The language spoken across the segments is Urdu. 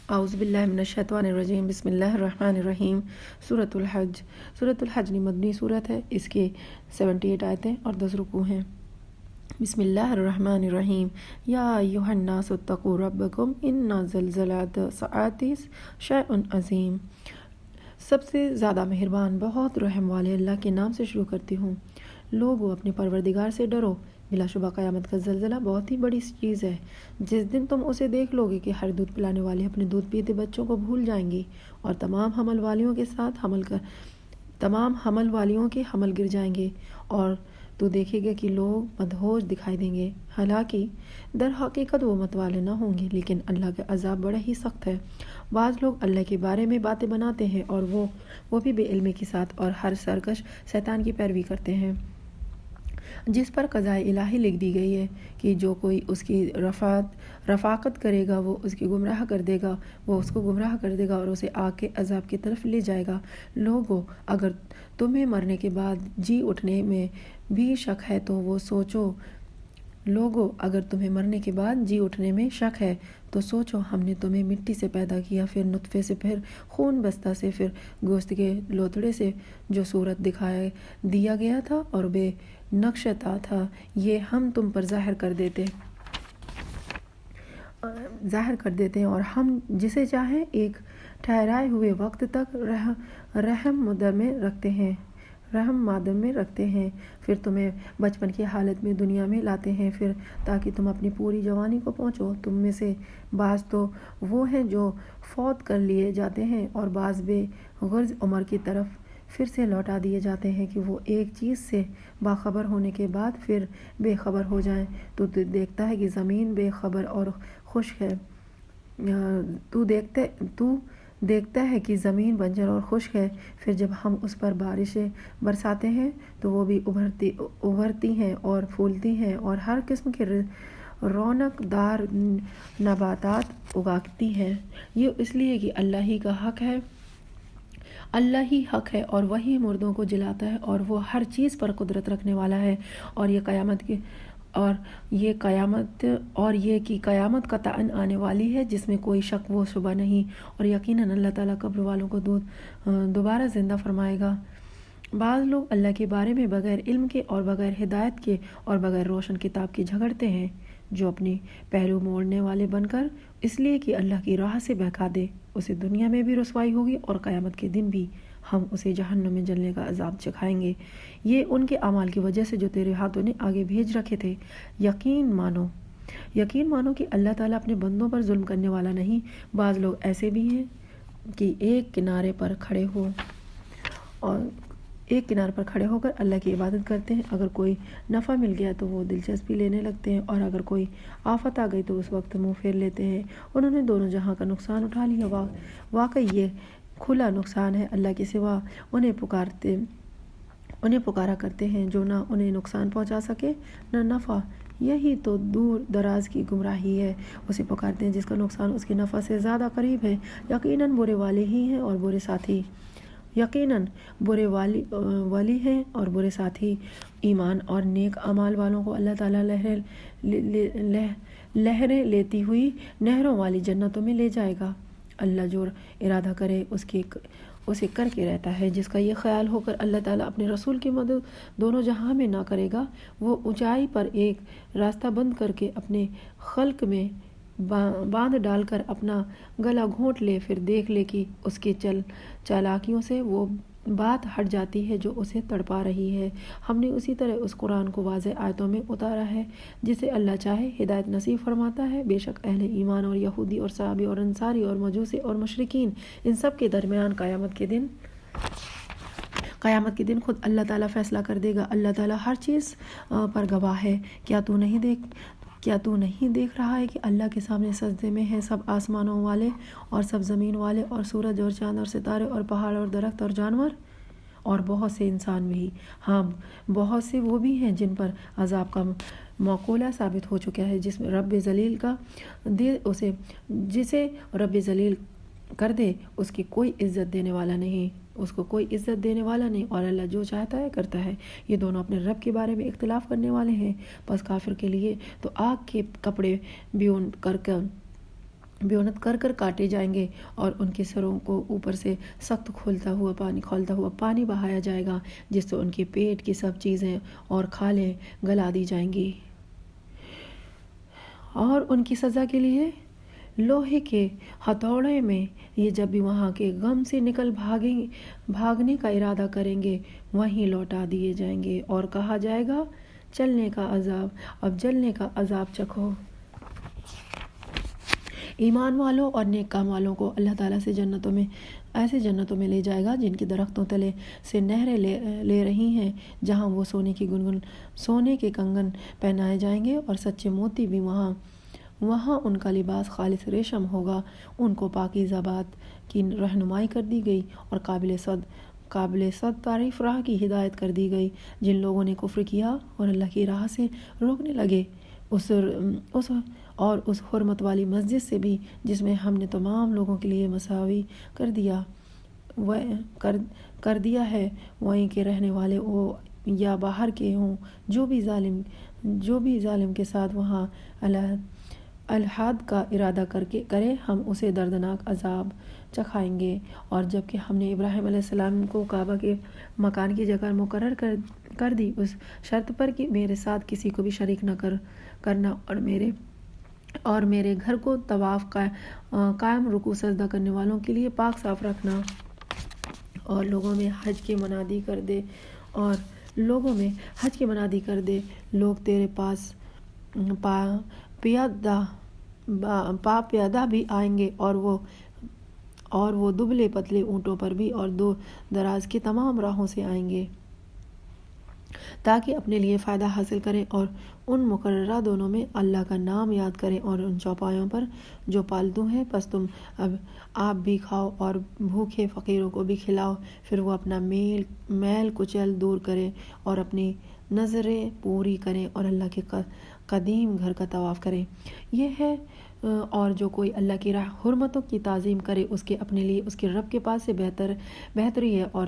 اعوذ باللہ من الشیطان الرجیم، بسم اللہ الرحمن الرحیم۔ سورۃ الحج۔ سورۃ الحج مدنی صورت ہے، اس کے 78 آیتیں اور 10 رکوع ہیں۔ بسم اللہ الرحمن الرحیم۔ یا ایھا الناس اتقوا ربکم ان زلزلۃ الساعۃ شیء عظیم۔ سب سے زیادہ مہربان، بہت رحم والے اللہ کے نام سے شروع کرتی ہوں۔ لوگو، اپنے پروردگار سے ڈرو، بلا شبہ قیامت کا زلزلہ بہت ہی بڑی چیز ہے۔ جس دن تم اسے دیکھ لو گے کہ ہر دودھ پلانے والی اپنے دودھ پیتے بچوں کو بھول جائیں گی، اور تمام حمل والیوں کے حمل گر جائیں گے، اور تو دیکھے گا کہ لوگ مدہوش دکھائی دیں گے۔ حالانکہ در حقیقت وہ متوالے نہ ہوں گے، لیکن اللہ کا عذاب بڑا ہی سخت ہے۔ بعض لوگ اللہ کے بارے میں باتیں بناتے ہیں، اور وہ بھی بے علمی کے ساتھ، اور ہر سرکش شیطان کی پیروی کرتے ہیں، جس پر قضائے الہی لکھ دی گئی ہے کہ جو کوئی اس کی رفاقت کرے گا وہ اس کو گمراہ کر دے گا اور اسے آگ کے عذاب کی طرف لے جائے گا۔ لوگو، اگر تمہیں مرنے کے بعد جی اٹھنے میں بھی شک ہے تو سوچو ہم نے تمہیں مٹی سے پیدا کیا، پھر نطفے سے، پھر خون بستہ سے، پھر گوشت کے لوتھڑے سے، جو صورت دکھایا دیا گیا تھا اور بے نقشہ تھا، یہ ہم تم پر ظاہر کر دیتے ہیں، اور ہم جسے چاہیں ایک ٹھہرائے ہوئے وقت تک رحم مادر میں رکھتے ہیں، پھر تمہیں بچپن کی حالت میں دنیا میں لاتے ہیں، پھر تاکہ تم اپنی پوری جوانی کو پہنچو۔ تم میں سے بعض تو وہ ہیں جو فوت کر لیے جاتے ہیں، اور بعض بے غرض عمر کی طرف پھر سے لوٹا دیے جاتے ہیں کہ وہ ایک چیز سے باخبر ہونے کے بعد پھر بے خبر ہو جائیں۔ تو دیکھتا ہے کہ زمین بے خبر اور خشک ہے، دیکھتا ہے کہ زمین بنجر اور خشک ہے، پھر جب ہم اس پر بارشیں برساتے ہیں تو وہ بھی ابھرتی ہیں اور پھولتی ہیں، اور ہر قسم کے رونق دار نباتات اگاتی ہیں۔ یہ اس لیے کہ اللہ ہی حق ہے، اور وہی مردوں کو جلاتا ہے، اور وہ ہر چیز پر قدرت رکھنے والا ہے۔ اور یہ کہ قیامت قطعاً آنے والی ہے، جس میں کوئی شک و شبہ نہیں، اور یقیناً اللہ تعالیٰ قبر والوں کو دوبارہ زندہ فرمائے گا۔ بعض لوگ اللہ کے بارے میں بغیر علم کے اور بغیر ہدایت کے اور بغیر روشن کتاب کے جھگڑتے ہیں، جو اپنی پہلو موڑنے والے بن کر اس لیے کہ اللہ کی راہ سے بہکا دے، اسے دنیا میں بھی رسوائی ہوگی، اور قیامت کے دن بھی ہم اسے جہنم میں جلنے کا عذاب چکھائیں گے۔ یہ ان کے اعمال کی وجہ سے جو تیرے ہاتھوں نے آگے بھیج رکھے تھے۔ یقین مانو کہ اللہ تعالیٰ اپنے بندوں پر ظلم کرنے والا نہیں۔ بعض لوگ ایسے بھی ہیں کہ ایک کنارے پر کھڑے ہو کر اللہ کی عبادت کرتے ہیں۔ اگر کوئی نفع مل گیا تو وہ دلچسپی لینے لگتے ہیں، اور اگر کوئی آفت آ گئی تو اس وقت منہ پھیر لیتے ہیں۔ انہوں نے دونوں جہاں کا نقصان اٹھا لیا۔ واقعی یہ کھلا نقصان ہے۔ اللہ کے سوا انہیں پکارا کرتے ہیں جو نہ انہیں نقصان پہنچا سکے نہ نفع۔ یہی تو دور دراز کی گمراہی ہے۔ اسے پکارتے ہیں جس کا نقصان اس کے نفع سے زیادہ قریب ہے۔ یقیناً برے والے ہی ہیں اور برے ساتھی۔ برے ساتھی ایمان اور نیک اعمال والوں کو اللہ تعالیٰ لہریں لیتی ہوئی نہروں والی جنتوں میں لے جائے گا۔ اللہ جو ارادہ کرے اسے کر کے رہتا ہے۔ جس کا یہ خیال ہو کر اللہ تعالیٰ اپنے رسول کی مدد دونوں جہاں میں نہ کرے گا، وہ اونچائی پر ایک راستہ بند کر کے اپنے خلق میں باندھ ڈال کر اپنا گلا گھونٹ لے، پھر دیکھ لے کہ اس کے چالاکیوں سے وہ بات ہٹ جاتی ہے جو اسے تڑپا رہی ہے۔ ہم نے اسی طرح اس قرآن کو واضح آیتوں میں اتارا ہے، جسے اللہ چاہے ہدایت نصیب فرماتا ہے۔ بے شک اہل ایمان اور یہودی اور صحابی اور انصاری اور مجوسی اور مشرکین، ان سب کے درمیان قیامت کے دن خود اللہ تعالیٰ فیصلہ کر دے گا۔ اللہ تعالیٰ ہر چیز پر گواہ ہے۔ کیا تو نہیں دیکھ رہا ہے کہ اللہ کے سامنے سجدے میں ہے سب آسمانوں والے اور سب زمین والے، اور سورج اور چاند اور ستارے اور پہاڑ اور درخت اور جانور، اور بہت سے انسان بھی؟ ہاں، بہت سے وہ بھی ہیں جن پر عذاب کا موقولہ ثابت ہو چکا ہے، جسے رب ذلیل کر دے اس کی کوئی عزت دینے والا نہیں، اور اللہ جو چاہتا ہے کرتا ہے۔ یہ دونوں اپنے رب کے بارے میں اختلاف کرنے والے ہیں، پس کافر کے لیے تو آگ کے کپڑے بیون بیونت کر کر کاٹے جائیں گے اور ان کے سروں کو اوپر سے سخت کھولتا ہوا پانی بہایا جائے گا، جس سے ان کے پیٹ کی سب چیزیں اور کھالیں گلا دی جائیں گی، اور ان کی سزا کے لیے لوہے کے ہتھوڑے میں یہ جب بھی وہاں کے غم سے نکل بھاگنے کا ارادہ کریں گے وہیں لوٹا دیے جائیں گے اور کہا جائے گا چلنے کا عذاب، اب جلنے کا عذاب چکھو۔ ایمان والوں اور نیک کام والوں کو اللہ تعالیٰ سے ایسے جنتوں میں لے جائے گا جن کے درختوں تلے سے نہریں لے رہی ہیں، جہاں وہ سونے کے کنگن پہنائے جائیں گے اور سچے موتی بھی وہاں ان کا لباس خالص ریشم ہوگا۔ ان کو پاکیزہ بات کی رہنمائی کر دی گئی اور قابل صد تعریف راہ کی ہدایت کر دی گئی۔ جن لوگوں نے کفر کیا اور اللہ کی راہ سے روکنے لگے اس حرمت والی مسجد سے بھی جس میں ہم نے تمام لوگوں کے لیے مساوی کر دیا ہے، وہیں کے رہنے والے ہو یا باہر کے ہوں، جو بھی ظالم کے ساتھ وہاں الحاد کا ارادہ کرے ہم اسے دردناک عذاب چکھائیں گے۔ اور جب کہ ہم نے ابراہیم علیہ السلام کو کعبہ کے مکان کی جگہ مقرر کر دی اس شرط پر کہ میرے ساتھ کسی کو بھی شریک نہ کرنا اور میرے گھر کو طواف قائم رکوع سجدہ کرنے والوں کے لیے پاک صاف رکھنا، اور لوگوں میں حج کی منادی کر دے، لوگ تیرے پاس پیادہ بھی آئیں گے اور وہ دبلے پتلے اونٹوں پر بھی اور دور دراز کی تمام راہوں سے آئیں گے تاکہ اپنے لیے فائدہ حاصل کریں اور ان مقررہ دونوں میں اللہ کا نام یاد کریں اور ان چوپایوں پر جو پالتو ہیں، پس تم آپ بھی کھاؤ اور بھوکے فقیروں کو بھی کھلاؤ، پھر وہ اپنا میل کچل دور کریں اور اپنی نظریں پوری کریں اور اللہ کے قدیم گھر کا طواف کریں۔ یہ ہے اور جو کوئی اللہ کی حرمتوں کی تعظیم کرے اس کے اپنے لیے اس کے رب کے پاس سے بہتری ہے، اور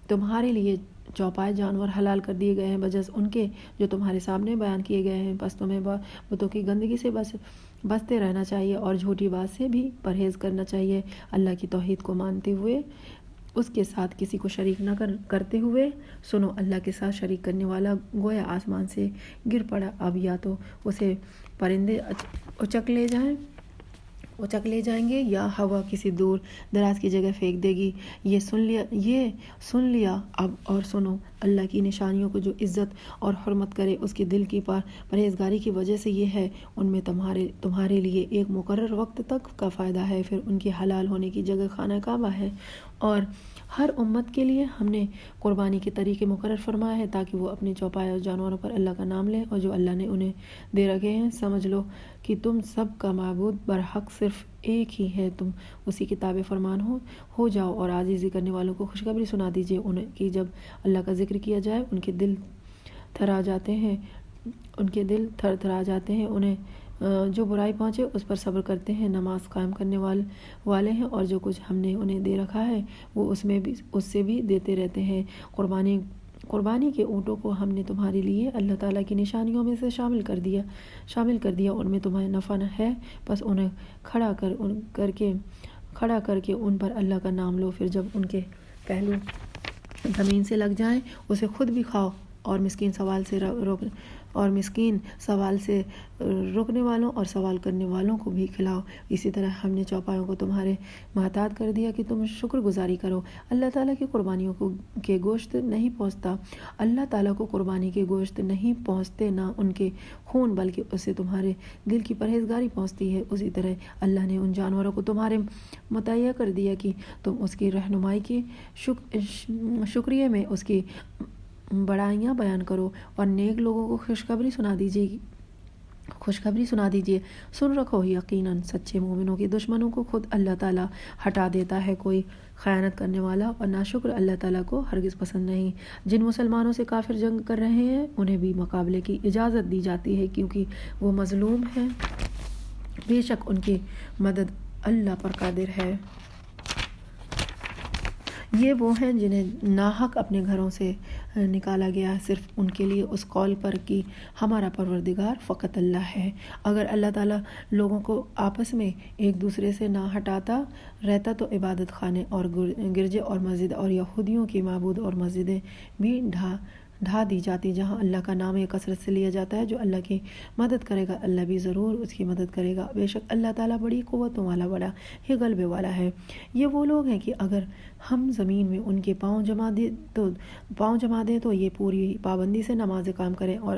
تمہارے لیے چوپائے جانور حلال کر دیے گئے ہیں بجز ان کے جو تمہارے سامنے بیان کیے گئے ہیں، پس تمہیں بتوں کی گندگی سے بچتے رہنا چاہیے اور جھوٹی بات سے بھی پرہیز کرنا چاہیے، اللہ کی توحید کو مانتے ہوئے اس کے ساتھ کسی کو شریک نہ کرتے ہوئے۔ سنو، اللہ کے ساتھ شریک کرنے والا گویا آسمان سے گر پڑا، اب یا تو اسے پرندے اچک لے جائیں گے یا ہوا کسی دور دراز کی جگہ پھینک دے گی۔ یہ سن لیا اب، اور سنو، اللہ کی نشانیوں کو جو عزت اور حرمت کرے اس کے دل کی پرہیزگاری کی وجہ سے یہ ہے، ان میں تمہارے لیے ایک مقرر وقت تک کا فائدہ ہے، پھر ان کی حلال ہونے کی جگہ خانہ کعبہ ہے، اور ہر امت کے لیے ہم نے قربانی کے طریقے مقرر فرمائے ہیں تاکہ وہ اپنے چوپائے جانوروں پر اللہ کا نام لیں، اور جو اللہ نے انہیں دے رکھے ہیں سمجھ لو کہ تم سب کا معبود برحق صرف ایک ہی ہے، تم اسی کی تابع فرمان ہو جاؤ اور عاجزی کرنے والوں کو خوشخبری سنا دیجیے انہیں کہ جب اللہ کا ذکر کیا جائے ان کے دل تھرا جاتے ہیں، انہیں جو برائی پہنچے اس پر صبر کرتے ہیں، نماز قائم کرنے والے ہیں، اور جو کچھ ہم نے انہیں دے رکھا ہے وہ اس سے بھی دیتے رہتے ہیں۔ قربانی کے اونٹوں کو ہم نے تمہارے لیے اللہ تعالیٰ کی نشانیوں میں سے شامل کر دیا، ان میں تمہیں نفع ہے، بس انہیں کھڑا کر کے ان پر اللہ کا نام لو، پھر جب ان کے پہلو زمین سے لگ جائیں اسے خود بھی کھاؤ اور مسکین سوال سے روکنے والوں اور سوال کرنے والوں کو بھی کھلاؤ۔ اسی طرح ہم نے چوپایوں کو تمہارے محتاط کر دیا کہ تم شکر گزاری کرو۔ اللہ تعالیٰ کی قربانیوں کے گوشت نہیں پہنچتا، اللہ تعالیٰ کو قربانی کے گوشت نہیں پہنچتے، نہ ان کے خون، بلکہ اسے تمہارے دل کی پرہیزگاری پہنچتی ہے۔ اسی طرح اللہ نے ان جانوروں کو تمہارے متعین کر دیا کہ تم اس کی رہنمائی کے شکریہ میں اس کی بڑائیاں بیان کرو اور نیک لوگوں کو خوشخبری سنا دیجیے۔ سن رکھو، یقیناً سچے مومنوں کے دشمنوں کو خود اللہ تعالیٰ ہٹا دیتا ہے، کوئی خیانت کرنے والا اور ناشکر اللہ تعالیٰ کو ہرگز پسند نہیں۔ جن مسلمانوں سے کافر جنگ کر رہے ہیں انہیں بھی مقابلے کی اجازت دی جاتی ہے کیونکہ وہ مظلوم ہیں، بے شک ان کی مدد اللہ پر قادر ہے۔ یہ وہ ہیں جنہیں ناحق اپنے گھروں سے نکالا گیا صرف ان کے لیے اس قول پر کہ ہمارا پروردگار فقط اللہ ہے۔ اگر اللہ تعالیٰ لوگوں کو آپس میں ایک دوسرے سے نہ ہٹاتا رہتا تو عبادت خانے اور گرجے اور مسجد اور یہودیوں کی معبود اور مسجدیں بھی ڈھا دی جاتی جہاں اللہ کا نام کثرت سے لیا جاتا ہے۔ جو اللہ کی مدد کرے گا اللہ بھی ضرور اس کی مدد کرے گا، بے شک اللہ تعالیٰ بڑی قوتوں والا، بڑا ہی غلبے والا ہے۔ یہ وہ لوگ ہیں کہ اگر ہم زمین میں ان کے پاؤں جما دیں تو یہ پوری پابندی سے نماز قائم کریں اور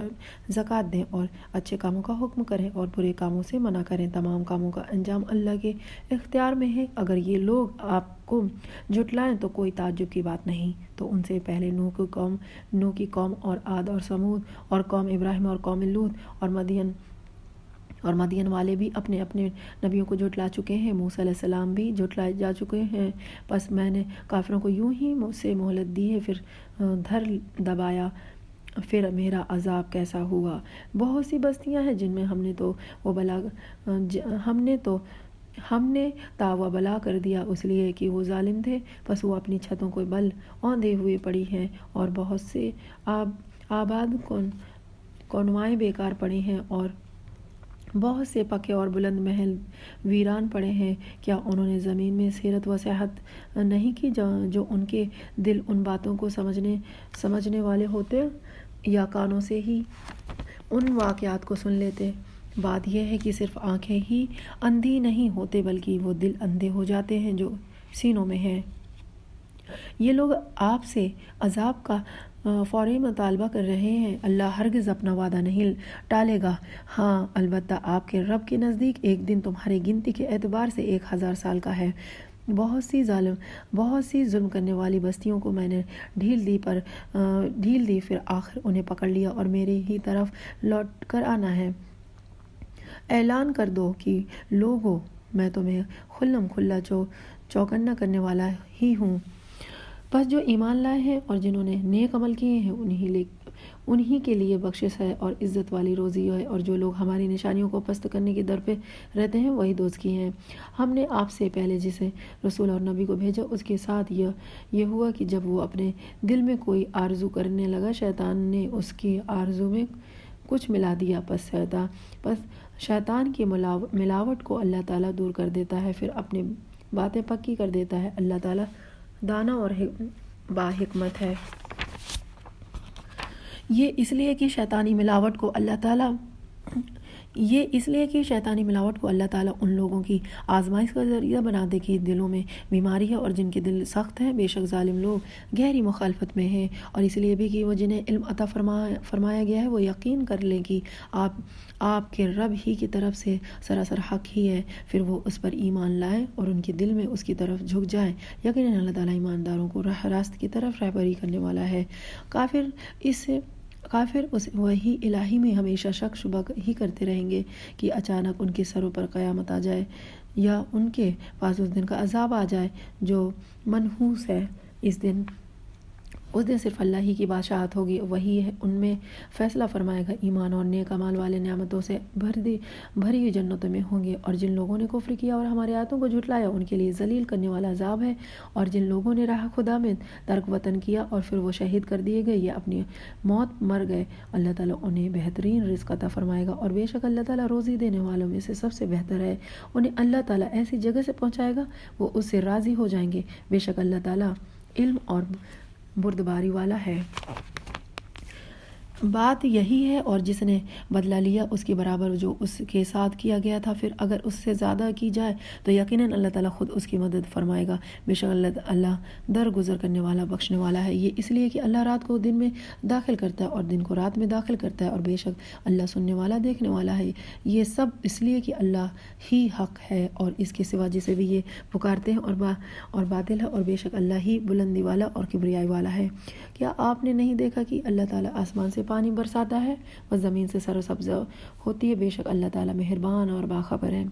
زکوٰۃ دیں اور اچھے کاموں کا حکم کریں اور برے کاموں سے منع کریں۔ تمام کاموں کا انجام اللہ کے اختیار میں ہے۔ اگر یہ لوگ آپ کو جھٹلائیں تو کوئی تعجب کی بات نہیں، تو ان سے پہلے نوح کی قوم اور عاد اور سمود اور قوم ابراہیم اور قوم لوط اور مدین والے بھی اپنے اپنے نبیوں کو جھٹلا چکے ہیں۔ موسیٰ علیہ السلام بھی جھٹلائے جا چکے ہیں، پس میں نے کافروں کو یوں ہی سے مہلت دی ہے، پھر دھر دبایا، پھر میرا عذاب کیسا ہوا۔ بہت سی بستیاں ہیں جن میں ہم نے تاوا بلا کر دیا اس لیے کہ وہ ظالم تھے، پس وہ اپنی چھتوں کو بل اوندھے ہوئے پڑی ہیں اور بہت سے آباد کنوائیں بیکار پڑی ہیں اور بہت سے پکے اور بلند محل ویران پڑے ہیں۔ کیا انہوں نے زمین میں سیرت و سیاحت نہیں کی جو ان کے دل ان باتوں کو سمجھنے والے ہوتے یا کانوں سے ہی ان واقعات کو سن لیتے؟ بات یہ ہے کہ صرف آنکھیں ہی اندھی نہیں ہوتے بلکہ وہ دل اندھے ہو جاتے ہیں جو سینوں میں ہے۔ یہ لوگ آپ سے عذاب کا فوری مطالبہ کر رہے ہیں، اللہ ہرگز اپنا وعدہ نہیں ٹالے گا۔ ہاں البتہ آپ کے رب کے نزدیک ایک دن تمہاری گنتی کے اعتبار سے 1000 سال کا ہے۔ بہت سی ظلم کرنے والی بستیوں کو میں نے ڈھیل دی پھر آخر انہیں پکڑ لیا اور میری ہی طرف لوٹ کر آنا ہے۔ اعلان کر دو کہ لوگو میں تمہیں کھلم کھلا چوکنا کرنے والا ہی ہوں۔ بس جو ایمان لائے ہیں اور جنہوں نے نیک عمل کیے ہیں انہی کے لیے بخشش ہے اور عزت والی روزی ہے، اور جو لوگ ہماری نشانیوں کو پست کرنے کے در پہ رہتے ہیں وہی دوزخی ہیں۔ ہم نے آپ سے پہلے جسے رسول اور نبی کو بھیجا اس کے ساتھ یہ ہوا کہ جب وہ اپنے دل میں کوئی آرزو کرنے لگا شیطان نے اس کی آرزو میں کچھ ملا دیا، پس شیطان کی ملاوٹ کو اللہ تعالیٰ دور کر دیتا ہے، پھر اپنی باتیں پکی کر دیتا ہے۔ اللہ تعالیٰ دانا اور با حکمت ہے۔ یہ اس لیے کہ شیطانی ملاوٹ کو اللہ تعالیٰ ان لوگوں کی آزمائش کا ذریعہ بنا دے کہ دلوں میں بیماری ہے اور جن کے دل سخت ہیں، بے شک ظالم لوگ گہری مخالفت میں ہیں، اور اس لیے بھی کہ وہ جنہیں علم عطا فرمایا گیا ہے وہ یقین کر لیں کہ آپ کے رب ہی کی طرف سے سراسر حق ہی ہے، پھر وہ اس پر ایمان لائیں اور ان کے دل میں اس کی طرف جھک جائیں۔ یقیناً اللہ تعالیٰ ایمانداروں کو راہ راست کی طرف رہبری کرنے والا ہے۔ کافر اس وحی الہی میں ہمیشہ شک شبہ ہی کرتے رہیں گے کہ اچانک ان کے سروں پر قیامت آ جائے یا ان کے پاس اس دن کا عذاب آ جائے جو منحوس ہے۔ اس دن صرف اللہ ہی کی بادشاہت ہوگی، وہی ان میں فیصلہ فرمائے گا۔ ایمان اور نیک اعمال والے نعمتوں سے بھری ہوئی جنتوں میں ہوں گے، اور جن لوگوں نے کفر کیا اور ہماری آیتوں کو جھٹلایا ان کے لیے ذلیل کرنے والا عذاب ہے، اور جن لوگوں نے راہ خدا میں ترک وطن کیا اور پھر وہ شہید کر دیے گئے یا اپنی موت مر گئے، اللہ تعالیٰ انہیں بہترین رزق عطا فرمائے گا، اور بے شک اللہ تعالیٰ روزی دینے والوں میں سے سب سے بہتر ہے۔ انہیں اللہ تعالیٰ ایسی جگہ سے پہنچائے گا وہ اس سے راضی ہو جائیں گے، بے شک اللہ تعالیٰ علم اور بردباری والا ہے۔ بات یہی ہے، اور جس نے بدلہ لیا اس کے برابر جو اس کے ساتھ کیا گیا تھا، پھر اگر اس سے زیادہ کی جائے تو یقیناً اللہ تعالیٰ خود اس کی مدد فرمائے گا، بے شک اللہ درگزر کرنے والا بخشنے والا ہے۔ یہ اس لیے کہ اللہ رات کو دن میں داخل کرتا ہے اور دن کو رات میں داخل کرتا ہے، اور بے شک اللہ سننے والا دیکھنے والا ہے۔ یہ سب اس لیے کہ اللہ ہی حق ہے اور اس کے سوا جسے بھی یہ پکارتے ہیں اور باطل ہے، اور بے شک اللہ ہی بلندی والا اور کبریائی والا ہے۔ کیا آپ نے نہیں دیکھا کہ اللہ تعالیٰ آسمان سے پانی برساتا ہے اور زمین سے سرسبز ہوتی ہے؟ بے شک اللہ تعالیٰ مہربان اور باخبر ہے۔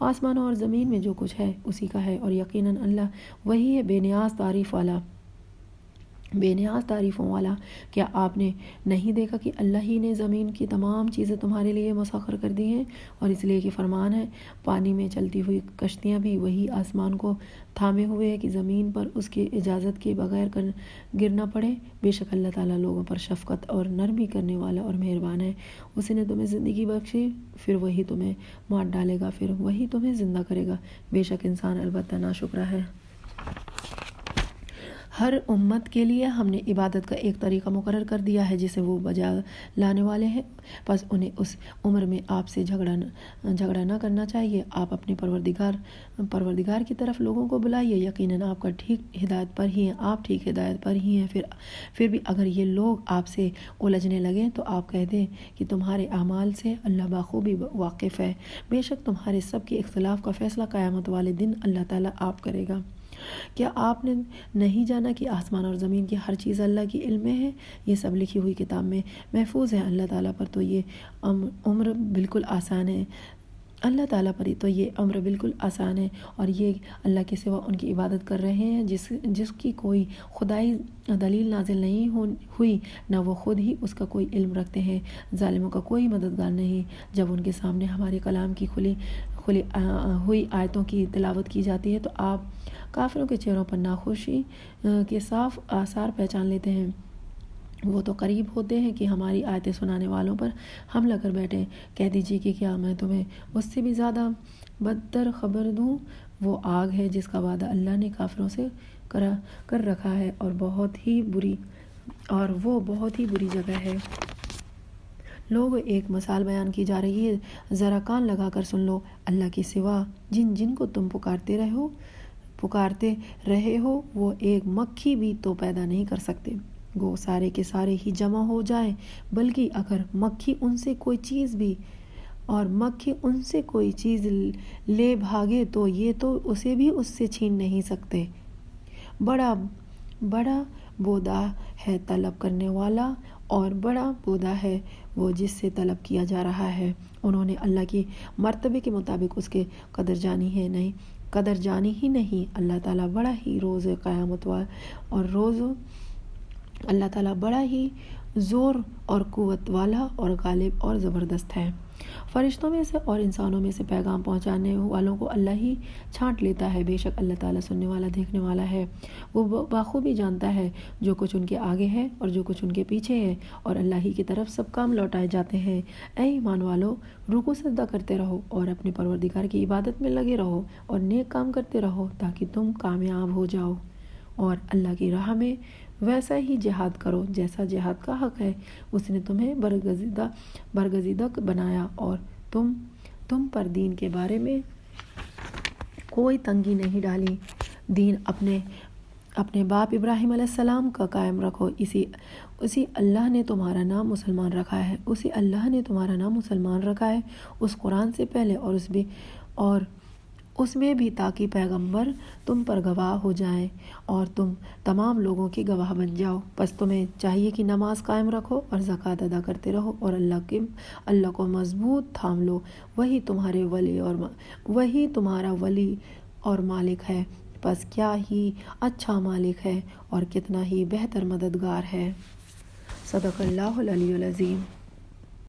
آسمان اور زمین میں جو کچھ ہے اسی کا ہے، اور یقیناً اللہ وہی ہے بے نیاز تعریف والا۔ بے نیاز تعریفوں والا، کیا آپ نے نہیں دیکھا کہ اللہ ہی نے زمین کی تمام چیزیں تمہارے لیے مسخر کر دی ہیں؟ اور اس لیے کہ فرمان ہے، پانی میں چلتی ہوئی کشتیاں بھی وہی آسمان کو تھامے ہوئے ہے کہ زمین پر اس کی اجازت کے بغیر گر نہ پڑے۔ بے شک اللہ تعالیٰ لوگوں پر شفقت اور نرمی کرنے والا اور مہربان ہے۔ اس نے تمہیں زندگی بخشی، پھر وہی تمہیں مار ڈالے گا، پھر وہی تمہیں زندہ کرے گا۔ بے شک انسان البتہ ناشکرا ہے۔ ہر امت کے لیے ہم نے عبادت کا ایک طریقہ مقرر کر دیا ہے جسے وہ بجا لانے والے ہیں، پس انہیں اس عمر میں آپ سے جھگڑا نہ کرنا چاہیے۔ آپ اپنے پروردگار کی طرف لوگوں کو بلائیے، یقیناً آپ کا ٹھیک ہدایت پر ہی ہیں، آپ ٹھیک ہدایت پر ہی ہیں۔ پھر بھی اگر یہ لوگ آپ سے الجھنے لگیں تو آپ کہہ دیں کہ تمہارے اعمال سے اللہ بخوبی واقف ہے، بے شک تمہارے سب کے اختلاف کا فیصلہ قیامت والے دن اللہ تعالیٰ آپ کرے گا۔ کیا آپ نے نہیں جانا کہ آسمان اور زمین کی ہر چیز اللہ کی علم میں ہے؟ یہ سب لکھی ہوئی کتاب میں محفوظ ہے۔ اللہ تعالیٰ پر تو یہ امر بالکل آسان ہے اور یہ اللہ کے سوا ان کی عبادت کر رہے ہیں جس کی کوئی خدائی دلیل نازل نہیں ہوئی، نہ وہ خود ہی اس کا کوئی علم رکھتے ہیں۔ ظالموں کا کوئی مددگار نہیں۔ جب ان کے سامنے ہمارے کلام کی کھلی ہوئی آیتوں کی تلاوت کی جاتی ہے تو آپ کافروں کے چہروں پر ناخوشی کے صاف آثار پہچان لیتے ہیں۔ وہ تو قریب ہوتے ہیں کہ ہماری آیتیں سنانے والوں پر حملہ کر بیٹھیں۔ کہہ دیجیے کہ کیا میں تمہیں اس سے بھی زیادہ بدتر خبر دوں؟ وہ آگ ہے جس کا وعدہ اللہ نے کافروں سے کر رکھا ہے اور وہ بہت ہی بری جگہ ہے۔ لوگوں، ایک مثال بیان کی جا رہی ہے، ذرا کان لگا کر سن لو۔ اللہ کے سوا جن کو تم پکارتے رہے ہو وہ ایک مکھی بھی تو پیدا نہیں کر سکتے، گو سارے کے سارے ہی جمع ہو جائیں، بلکہ اگر مکھی ان سے کوئی چیز لے بھاگے تو یہ تو اسے بھی اس سے چھین نہیں سکتے۔ بڑا بودا ہے طلب کرنے والا اور بڑا بودا ہے وہ جس سے طلب کیا جا رہا ہے۔ انہوں نے اللہ کی مرتبے کے مطابق اس کے قدر جانی ہی نہیں۔ اللہ تعالیٰ بڑا ہی اللہ تعالیٰ بڑا ہی زور اور قوت والا اور غالب اور زبردست ہے۔ فرشتوں میں سے اور انسانوں میں سے پیغام پہنچانے والوں کو اللہ ہی چھانٹ لیتا ہے۔ بے شک اللہ تعالیٰ سننے والا دیکھنے والا ہے۔ وہ بخوبی جانتا ہے جو کچھ ان کے آگے ہے اور جو کچھ ان کے پیچھے ہے، اور اللہ ہی کی طرف سب کام لوٹائے جاتے ہیں۔ اے ایمان والو، رکوع سجدہ کرتے رہو اور اپنے پروردگار کی عبادت میں لگے رہو اور نیک کام کرتے رہو تاکہ تم کامیاب ہو جاؤ، اور اللہ کی راہ میں ویسا ہی جہاد کرو جیسا جہاد کا حق ہے۔ اس نے تمہیں برگزیدہ بنایا اور تم پر دین کے بارے میں کوئی تنگی نہیں ڈالی۔ دین اپنے باپ ابراہیم علیہ السلام کا قائم رکھو، اسی اللہ نے تمہارا نام مسلمان رکھا ہے اس قرآن سے پہلے اور اس میں بھی تاکہ پیغمبر تم پر گواہ ہو جائیں اور تم تمام لوگوں کے گواہ بن جاؤ۔ پس تمہیں چاہیے کہ نماز قائم رکھو اور زکوٰۃ ادا کرتے رہو اور اللہ کو مضبوط تھام لو، وہی تمہارا ولی اور مالک ہے۔ پس کیا ہی اچھا مالک ہے اور کتنا ہی بہتر مددگار ہے۔ صدق اللہ العلی العظیم۔